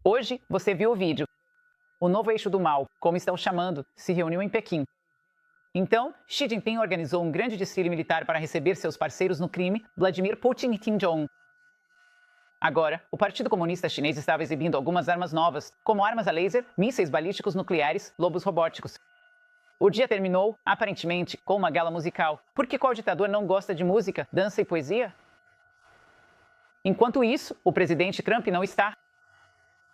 Hoje você viu o vídeo. O novo eixo do mal, como estão chamando, se reuniu em Pequim. Então, Xi Jinping organizou um grande desfile militar para receber seus parceiros no crime, Vladimir Putin e Kim Jong-un. Agora, o Partido Comunista Chinês estava exibindo algumas armas novas, como armas a laser, mísseis balísticos nucleares, lobos robóticos. O dia terminou, aparentemente, com uma gala musical, porque qual ditador não gosta de música, dança e poesia? Enquanto isso, o presidente Trump não está.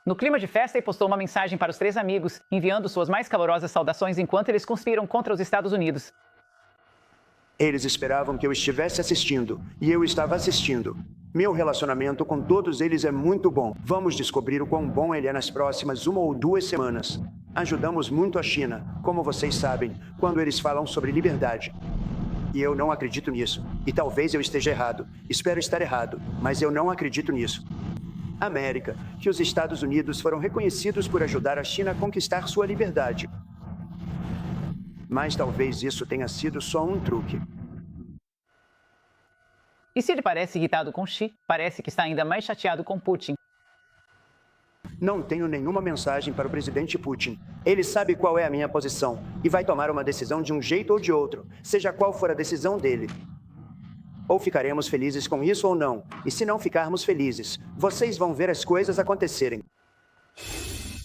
No clima de festa, ele postou uma mensagem para os 3 amigos, enviando suas mais calorosas saudações enquanto eles conspiram contra os Estados Unidos. Eles esperavam que eu estivesse assistindo, e eu estava assistindo. Meu relacionamento com todos eles é muito bom. Vamos descobrir o quão bom ele é nas próximas 1 ou 2 semanas. Ajudamos muito a China, como vocês sabem, quando eles falam sobre liberdade. E eu não acredito nisso. E talvez eu esteja errado. Espero estar errado, mas eu não acredito nisso. América, que os Estados Unidos foram reconhecidos por ajudar a China a conquistar sua liberdade. Mas talvez isso tenha sido só um truque. E se ele parece irritado com Xi, parece que está ainda mais chateado com Putin. Não tenho nenhuma mensagem para o presidente Putin. Ele sabe qual é a minha posição e vai tomar uma decisão de um jeito ou de outro, seja qual for a decisão dele. Ou ficaremos felizes com isso ou não. E se não ficarmos felizes, vocês vão ver as coisas acontecerem.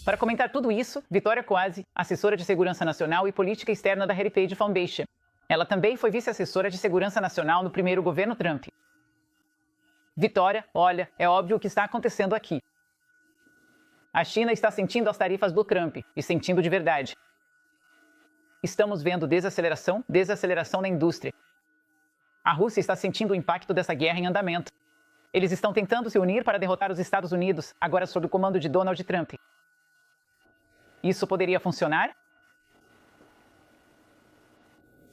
Para comentar tudo isso, Vitória Quasi, assessora de Segurança Nacional e Política Externa da Heritage Foundation. Ela também foi vice-assessora de Segurança Nacional no primeiro governo Trump. Vitória, olha, é óbvio o que está acontecendo aqui. A China está sentindo as tarifas do Trump, e sentindo de verdade. Estamos vendo desaceleração da indústria. A Rússia está sentindo o impacto dessa guerra em andamento. Eles estão tentando se unir para derrotar os Estados Unidos, agora sob o comando de Donald Trump. Isso poderia funcionar?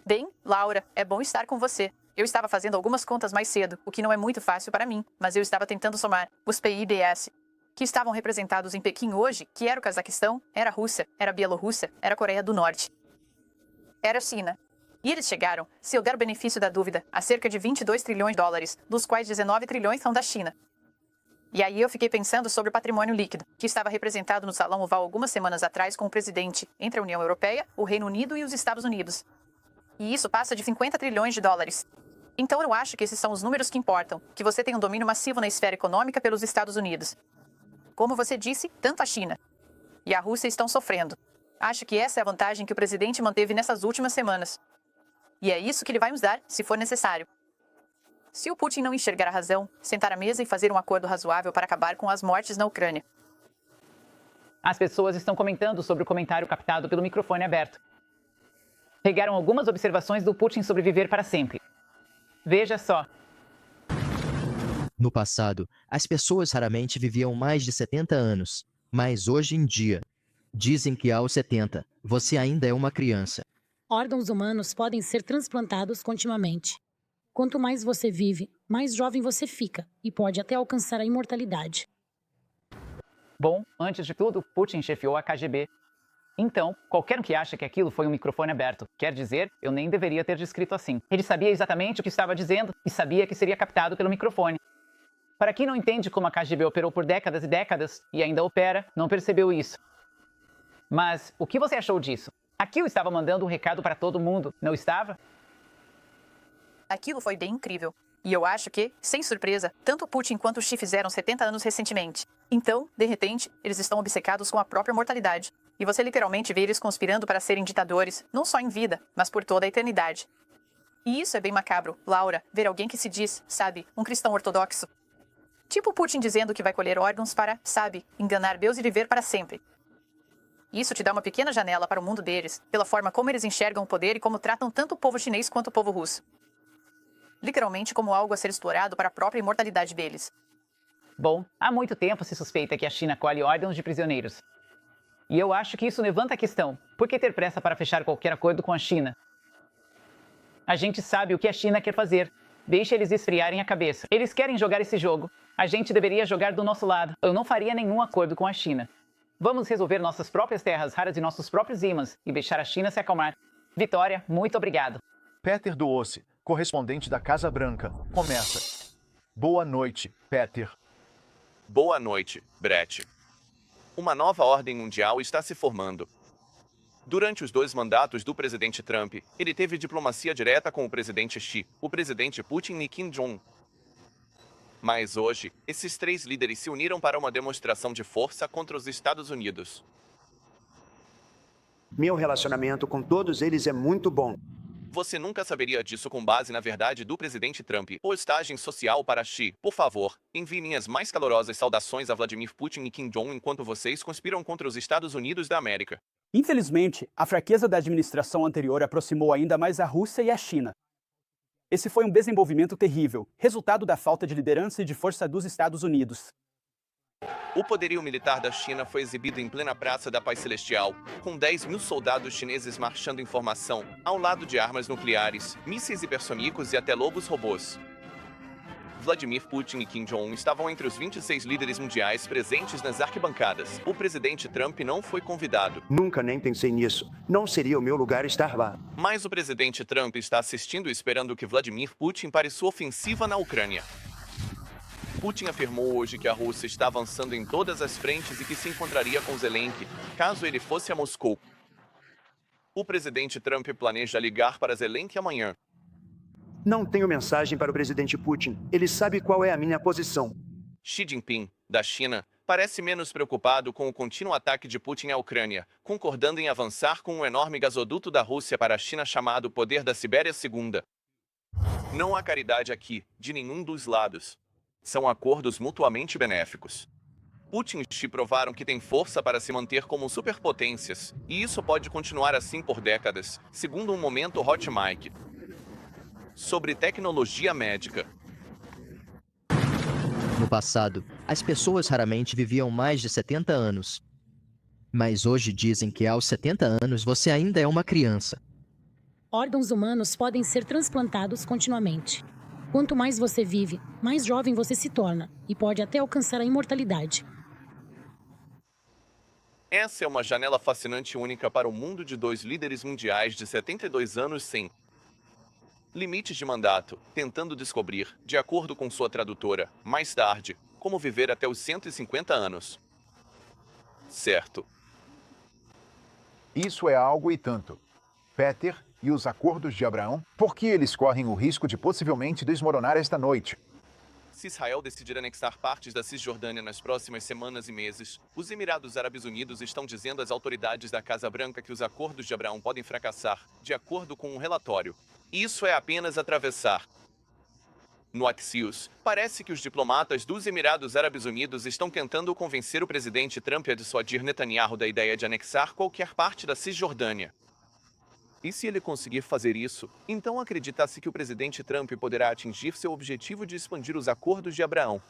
Bem, Laura, é bom estar com você. Eu estava fazendo algumas contas mais cedo, o que não é muito fácil para mim, mas eu estava tentando somar os PIBs que estavam representados em Pequim hoje, que era o Cazaquistão, era a Rússia, era a Bielorrússia, era a Coreia do Norte. Era a China. E eles chegaram, se eu der o benefício da dúvida, a cerca de 22 trilhões de dólares, dos quais 19 trilhões são da China. E aí eu fiquei pensando sobre o patrimônio líquido, que estava representado no Salão Oval algumas semanas atrás com o presidente entre a União Europeia, o Reino Unido e os Estados Unidos. E isso passa de 50 trilhões de dólares. Então eu acho que esses são os números que importam, que você tem um domínio massivo na esfera econômica pelos Estados Unidos. Como você disse, tanto a China e a Rússia estão sofrendo. Acho que essa é a vantagem que o presidente manteve nessas últimas semanas. E é isso que ele vai nos dar, se for necessário. Se o Putin não enxergar a razão, sentar à mesa e fazer um acordo razoável para acabar com as mortes na Ucrânia. As pessoas estão comentando sobre o comentário captado pelo microfone aberto. Pegaram algumas observações do Putin sobre viver para sempre. Veja só. No passado, as pessoas raramente viviam mais de 70 anos, mas hoje em dia, dizem que aos 70, você ainda é uma criança. Órgãos humanos podem ser transplantados continuamente. Quanto mais você vive, mais jovem você fica e pode até alcançar a imortalidade. Bom, antes de tudo, Putin chefiou a KGB. Então, qualquer um que acha que aquilo foi um microfone aberto, quer dizer, eu nem deveria ter descrito assim. Ele sabia exatamente o que estava dizendo e sabia que seria captado pelo microfone. Para quem não entende como a KGB operou por décadas e décadas, e ainda opera, não percebeu isso. Mas o que você achou disso? Aquilo estava mandando um recado para todo mundo, não estava? Aquilo foi bem incrível. E eu acho que, sem surpresa, tanto Putin quanto Xi fizeram 70 anos recentemente. Então, de repente, eles estão obcecados com a própria mortalidade. E você literalmente vê eles conspirando para serem ditadores, não só em vida, mas por toda a eternidade. E isso é bem macabro, Laura, ver alguém que se diz, sabe, um cristão ortodoxo. Tipo Putin dizendo que vai colher órgãos para, sabe, enganar Deus e viver para sempre. Isso te dá uma pequena janela para o mundo deles, pela forma como eles enxergam o poder e como tratam tanto o povo chinês quanto o povo russo. Literalmente como algo a ser explorado para a própria imortalidade deles. Bom, há muito tempo se suspeita que a China colhe órgãos de prisioneiros. E eu acho que isso levanta a questão: por que ter pressa para fechar qualquer acordo com a China? A gente sabe o que a China quer fazer. Deixe eles esfriarem a cabeça. Eles querem jogar esse jogo. A gente deveria jogar do nosso lado. Eu não faria nenhum acordo com a China. Vamos resolver nossas próprias terras raras e nossos próprios ímãs e deixar a China se acalmar. Vitória, muito obrigado. Peter Duossi, correspondente da Casa Branca, começa. Boa noite, Peter. Boa noite, Brett. Uma nova ordem mundial está se formando. Durante os 2 mandatos do presidente Trump, ele teve diplomacia direta com o presidente Xi, o presidente Putin e Kim Jong-un. Mas hoje, esses 3 líderes se uniram para uma demonstração de força contra os Estados Unidos. Meu relacionamento com todos eles é muito bom. Você nunca saberia disso com base na verdade do presidente Trump. Postagem social para Xi. Por favor, envie minhas mais calorosas saudações a Vladimir Putin e Kim Jong-un enquanto vocês conspiram contra os Estados Unidos da América. Infelizmente, a fraqueza da administração anterior aproximou ainda mais a Rússia e a China. Esse foi um desenvolvimento terrível, resultado da falta de liderança e de força dos Estados Unidos. O poderio militar da China foi exibido em plena Praça da Paz Celestial, com 10.000 soldados chineses marchando em formação, ao lado de armas nucleares, mísseis hipersônicos e até lobos robôs. Vladimir Putin e Kim Jong-un estavam entre os 26 líderes mundiais presentes nas arquibancadas. O presidente Trump não foi convidado. Nunca nem pensei nisso. Não seria o meu lugar estar lá. Mas o presidente Trump está assistindo e esperando que Vladimir Putin pare sua ofensiva na Ucrânia. Putin afirmou hoje que a Rússia está avançando em todas as frentes e que se encontraria com Zelensky, caso ele fosse a Moscou. O presidente Trump planeja ligar para Zelensky amanhã. Não tenho mensagem para o presidente Putin. Ele sabe qual é a minha posição. Xi Jinping, da China, parece menos preocupado com o contínuo ataque de Putin à Ucrânia, concordando em avançar com um enorme gasoduto da Rússia para a China chamado Poder da Sibéria II. Não há caridade aqui, de nenhum dos lados. São acordos mutuamente benéficos. Putin e Xi provaram que têm força para se manter como superpotências, e isso pode continuar assim por décadas, segundo um momento Hot Mic. Sobre tecnologia médica. No passado, as pessoas raramente viviam mais de 70 anos. Mas hoje dizem que aos 70 anos você ainda é uma criança. Órgãos humanos podem ser transplantados continuamente. Quanto mais você vive, mais jovem você se torna e pode até alcançar a imortalidade. Essa é uma janela fascinante e única para o mundo de 2 líderes mundiais de 72 anos sem limites de mandato, tentando descobrir, de acordo com sua tradutora, mais tarde, como viver até os 150 anos. Certo. Isso é algo e tanto. Peter e os acordos de Abraão, por que eles correm o risco de possivelmente desmoronar esta noite? Se Israel decidir anexar partes da Cisjordânia nas próximas semanas e meses, os Emirados Árabes Unidos estão dizendo às autoridades da Casa Branca que os acordos de Abraão podem fracassar, de acordo com um relatório. Isso é apenas atravessar. No Axios, parece que os diplomatas dos Emirados Árabes Unidos estão tentando convencer o presidente Trump a dissuadir Netanyahu da ideia de anexar qualquer parte da Cisjordânia. E se ele conseguir fazer isso, então acredita-se que o presidente Trump poderá atingir seu objetivo de expandir os acordos de Abraão.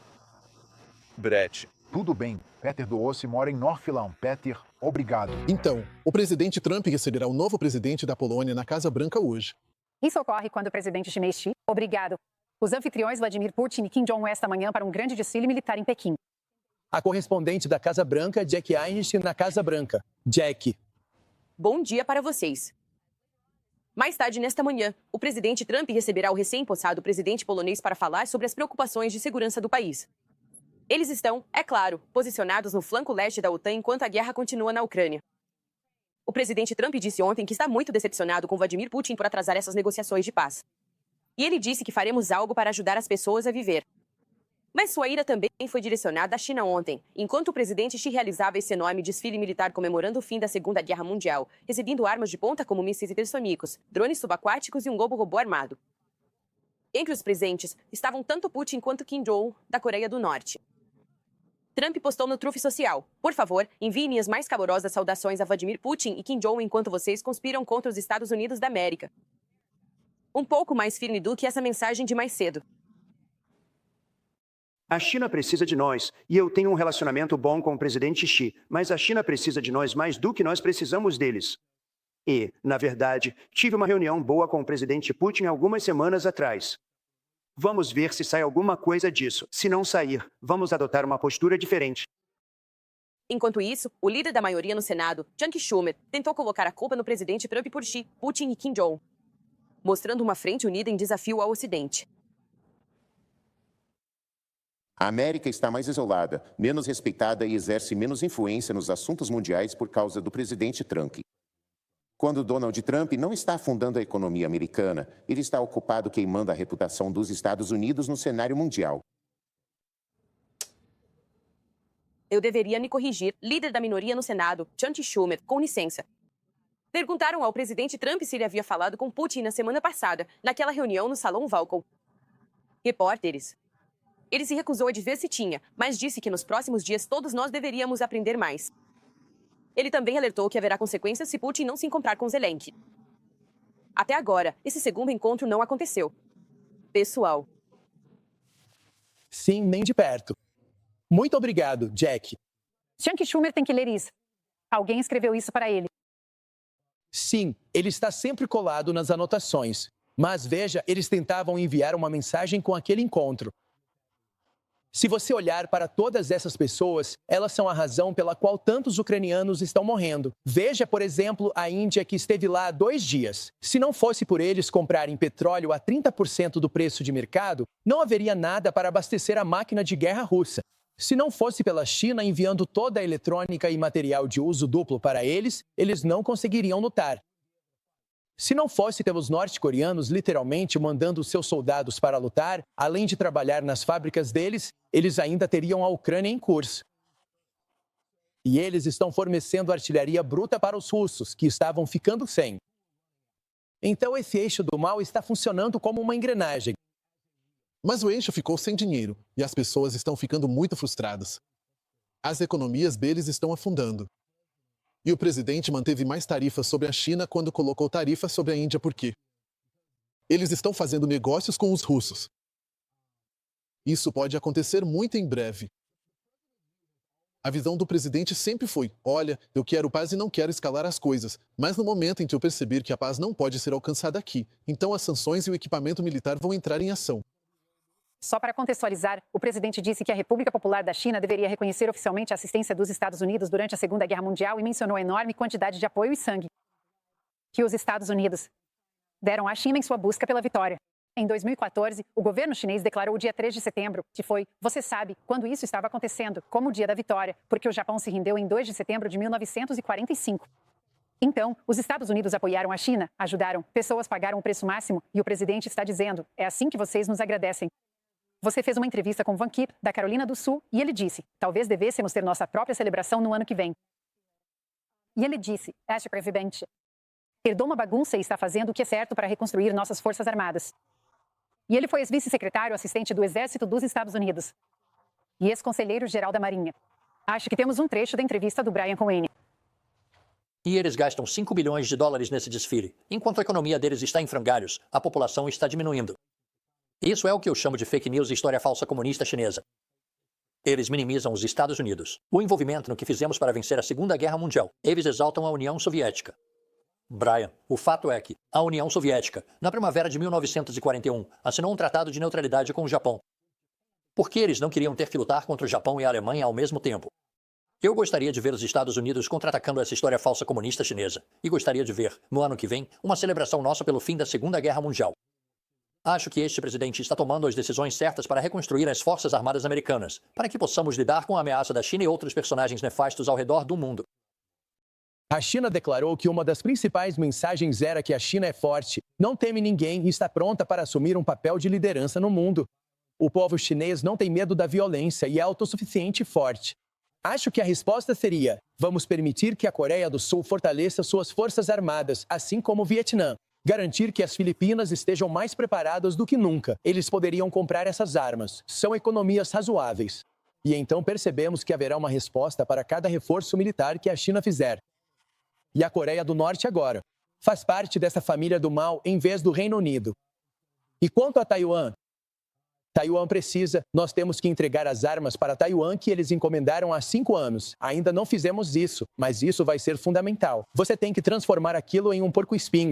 Brett. Tudo bem. Peter do Ossi mora em Northlawn. Peter, obrigado. Então, o presidente Trump receberá o novo presidente da Polônia na Casa Branca hoje. Isso ocorre quando o presidente chinês Xi, obrigado, os anfitriões Vladimir Putin e Kim Jong-un esta manhã para um grande desfile militar em Pequim. A correspondente da Casa Branca, Jack Einstein, na Casa Branca. Jack. Bom dia para vocês. Mais tarde nesta manhã, o presidente Trump receberá o recém-possado presidente polonês para falar sobre as preocupações de segurança do país. Eles estão, é claro, posicionados no flanco leste da OTAN enquanto a guerra continua na Ucrânia. O presidente Trump disse ontem que está muito decepcionado com Vladimir Putin por atrasar essas negociações de paz. E ele disse que faremos algo para ajudar as pessoas a viver. Mas sua ira também foi direcionada à China ontem, enquanto o presidente Xi realizava esse enorme desfile militar comemorando o fim da Segunda Guerra Mundial, exibindo armas de ponta como mísseis hipersônicos, drones subaquáticos e um globo robô armado. Entre os presentes estavam tanto Putin quanto Kim Jong-un, da Coreia do Norte. Trump postou no Truth Social: por favor, envie minhas mais calorosas saudações a Vladimir Putin e Kim Jong-un enquanto vocês conspiram contra os Estados Unidos da América. Um pouco mais firme do que essa mensagem de mais cedo. A China precisa de nós, e eu tenho um relacionamento bom com o presidente Xi, mas a China precisa de nós mais do que nós precisamos deles. E, na verdade, tive uma reunião boa com o presidente Putin algumas semanas atrás. Vamos ver se sai alguma coisa disso. Se não sair, vamos adotar uma postura diferente. Enquanto isso, o líder da maioria no Senado, Chuck Schumer, tentou colocar a culpa no presidente Trump por Xi, Putin e Kim Jong-un, mostrando uma frente unida em desafio ao Ocidente. A América está mais isolada, menos respeitada e exerce menos influência nos assuntos mundiais por causa do presidente Trump. Quando Donald Trump não está afundando a economia americana, ele está ocupado queimando a reputação dos Estados Unidos no cenário mundial. Eu deveria me corrigir, líder da minoria no Senado, Chuck Schumer, com licença. Perguntaram ao presidente Trump se ele havia falado com Putin na semana passada, naquela reunião no Salão Volcom. Repórteres. Ele se recusou a dizer se tinha, mas disse que nos próximos dias todos nós deveríamos aprender mais. Ele também alertou que haverá consequências se Putin não se encontrar com Zelensky. Até agora, esse segundo encontro não aconteceu. Pessoal. Sim, nem de perto. Muito obrigado, Jack. Chuck Schumer tem que ler isso. Alguém escreveu isso para ele. Sim, ele está sempre colado nas anotações. Mas veja, eles tentavam enviar uma mensagem com aquele encontro. Se você olhar para todas essas pessoas, elas são a razão pela qual tantos ucranianos estão morrendo. Veja, por exemplo, a Índia que esteve lá há 2 dias. Se não fosse por eles comprarem petróleo a 30% do preço de mercado, não haveria nada para abastecer a máquina de guerra russa. Se não fosse pela China enviando toda a eletrônica e material de uso duplo para eles, eles não conseguiriam lutar. Se não fosse pelos norte-coreanos literalmente mandando seus soldados para lutar, além de trabalhar nas fábricas deles, eles ainda teriam a Ucrânia em curso. E eles estão fornecendo artilharia bruta para os russos, que estavam ficando sem. Então esse eixo do mal está funcionando como uma engrenagem. Mas o eixo ficou sem dinheiro e as pessoas estão ficando muito frustradas. As economias deles estão afundando. E o presidente manteve mais tarifas sobre a China quando colocou tarifas sobre a Índia por quê? Eles estão fazendo negócios com os russos. Isso pode acontecer muito em breve. A visão do presidente sempre foi: olha, eu quero paz e não quero escalar as coisas. Mas no momento em que eu perceber que a paz não pode ser alcançada aqui, então as sanções e o equipamento militar vão entrar em ação. Só para contextualizar, o presidente disse que a República Popular da China deveria reconhecer oficialmente a assistência dos Estados Unidos durante a Segunda Guerra Mundial e mencionou a enorme quantidade de apoio e sangue que os Estados Unidos deram à China em sua busca pela vitória. Em 2014, o governo chinês declarou o dia 3 de setembro, que foi, você sabe, quando isso estava acontecendo, como o dia da vitória, porque o Japão se rendeu em 2 de setembro de 1945. Então, os Estados Unidos apoiaram a China, ajudaram, pessoas pagaram o preço máximo e o presidente está dizendo, é assim que vocês nos agradecem. Você fez uma entrevista com Van Kipp, da Carolina do Sul, e ele disse, talvez devêssemos ter nossa própria celebração no ano que vem. E ele disse, acho presidente, herdou uma bagunça e está fazendo o que é certo para reconstruir nossas forças armadas. E ele foi ex-vice-secretário assistente do Exército dos Estados Unidos e ex-conselheiro-geral da Marinha. Acho que temos um trecho da entrevista do Brian Cohen. E eles gastam 5 bilhões de dólares nesse desfile. Enquanto a economia deles está em frangalhos, a população está diminuindo. Isso é o que eu chamo de fake news e história falsa comunista chinesa. Eles minimizam os Estados Unidos. O envolvimento no que fizemos para vencer a Segunda Guerra Mundial. Eles exaltam a União Soviética. Brian, o fato é que a União Soviética, na primavera de 1941, assinou um tratado de neutralidade com o Japão. Por que eles não queriam ter que lutar contra o Japão e a Alemanha ao mesmo tempo? Eu gostaria de ver os Estados Unidos contra-atacando essa história falsa comunista chinesa. E gostaria de ver, no ano que vem, uma celebração nossa pelo fim da Segunda Guerra Mundial. Acho que este presidente está tomando as decisões certas para reconstruir as Forças Armadas Americanas, para que possamos lidar com a ameaça da China e outros personagens nefastos ao redor do mundo. A China declarou que uma das principais mensagens era que a China é forte, não teme ninguém e está pronta para assumir um papel de liderança no mundo. O povo chinês não tem medo da violência e é autossuficiente e forte. Acho que a resposta seria: vamos permitir que a Coreia do Sul fortaleça suas forças armadas, assim como o Vietnã. Garantir que as Filipinas estejam mais preparadas do que nunca. Eles poderiam comprar essas armas. São economias razoáveis. E então percebemos que haverá uma resposta para cada reforço militar que a China fizer. E a Coreia do Norte agora faz parte dessa família do mal em vez do Reino Unido. E quanto a Taiwan? Taiwan precisa, nós temos que entregar as armas para Taiwan que eles encomendaram há 5 anos. Ainda não fizemos isso, mas isso vai ser fundamental. Você tem que transformar aquilo em um porco-espinho.